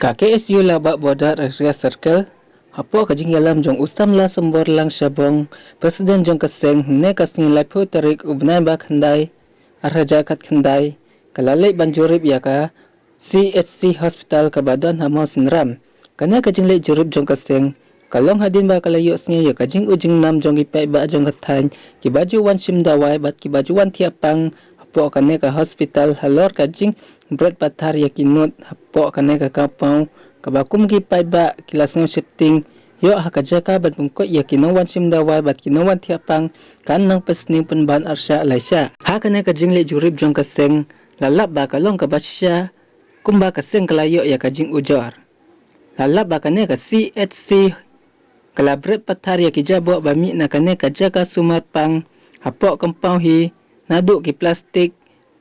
KKSU labak border area circle hapo kajing yalam jong usam la sembor lang syabong presiden jong keseng ne kasing laipu tarik ubnai ba khandai arhaja kat khandai kalalek banjurib yaka CHC hospital kabadan hamo senram kana kajing lek jurib jong keseng kalong hadin ba kalayo sngi ya kajing ujing nam jong ipai ba jong kathan ki baju wan sim dawai bat ki baju wan tiapang hapo kane ka hospital halor kajing berat pathar yakinut hapo kane ka kapau kabakum ki pai ba kilasng shifting yo hakajaka ban pungko yakinawan sim dawai bat kinawan tiapang kan nang pesning penban arsya laisya ha kane ka jingle jurib jong kaseng lalap ba kalong ka basya kumba kaseng kalayo ya kajing ujor lalap ba kane ka CHC kalabret pathar yakijabo ba mi na kane ka jaka sumat pang hapo kampau hi naduk ki plastik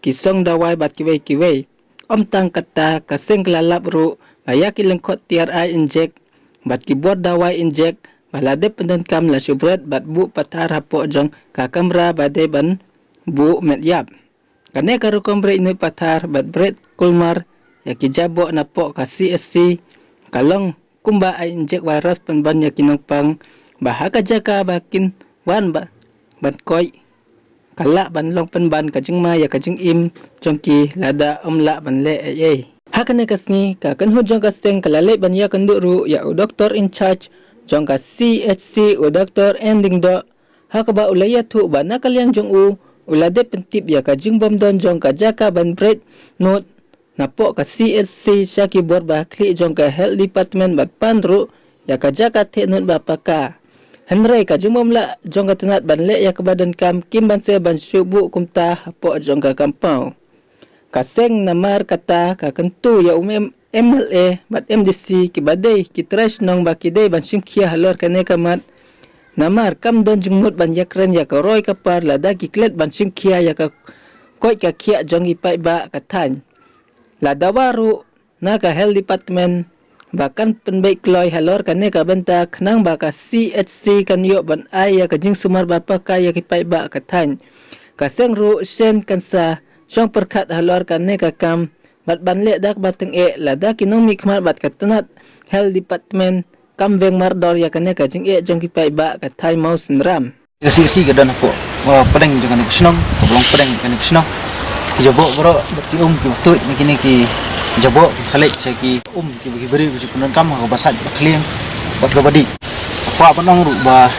kisong dawai bat kiwei om tang kata kaseng kelalap ru bayaki lengkot TRI injek bat keyboard dawai injek balade pendon kam la subret bat bu pathar hapo jong ka kamera bade ban bu medyap kane karu kombre inu pathar bat bret kulmar yaki jabo napo ka CSC kalong kumba ai injek virus penban yakinong pang bahaka jaka bakin wan ba bat koi kalak ban long penban kajing ma ya kajing im jongki lada omla ban le ai hakane kasni ka kan hu jong kaseng kalale ban ya kandu ru ya doctor in charge jong ka CHC o doctor ending do hakaba ulaya thu ba nakaliang jong u ulade pentip ya kajing bom don jong ka jaka ban bread note napo ka CHC syaki bor ba kli jong ka health department bat pandru ya ka jaka the not ba paka Henry ka jumomla jong ka tenat ban le ya kebadan kam kim ban se ban syubu kumta hapo jong ka kampau kaseng namar kata ka kentu ya MLA bat MDC ki badai ki trash nong ba ki dei ban simkhia halor kane kamat namar kam don jungmut ban yakren ya ka roy ka par lada ki klet ban simkhia ya ka koi ka khia jong ipai ba kathan lada waru na ka health department bahkan penbaik kloy halor kane ka benta khnang ba ka CHC kan yo ban ai ya ka jing sumar bapa ka ya ki pai ba kathan kaseng ru sen kansa jong perkhat halor kane ka kam bat ban le dak bateng e lada kinong mikmat bat katanat health department kam veng mardor ya kane ka jing e jong ki pai ba kathai mau senram kasi ka dan po pedeng jangan kusnong belum pedeng kan kusnong kijabo bro ki ki tut ni kini ki jabo salek ki ki beri ku kunan kam ko basat bakliang bat ko badi apa penong ru ba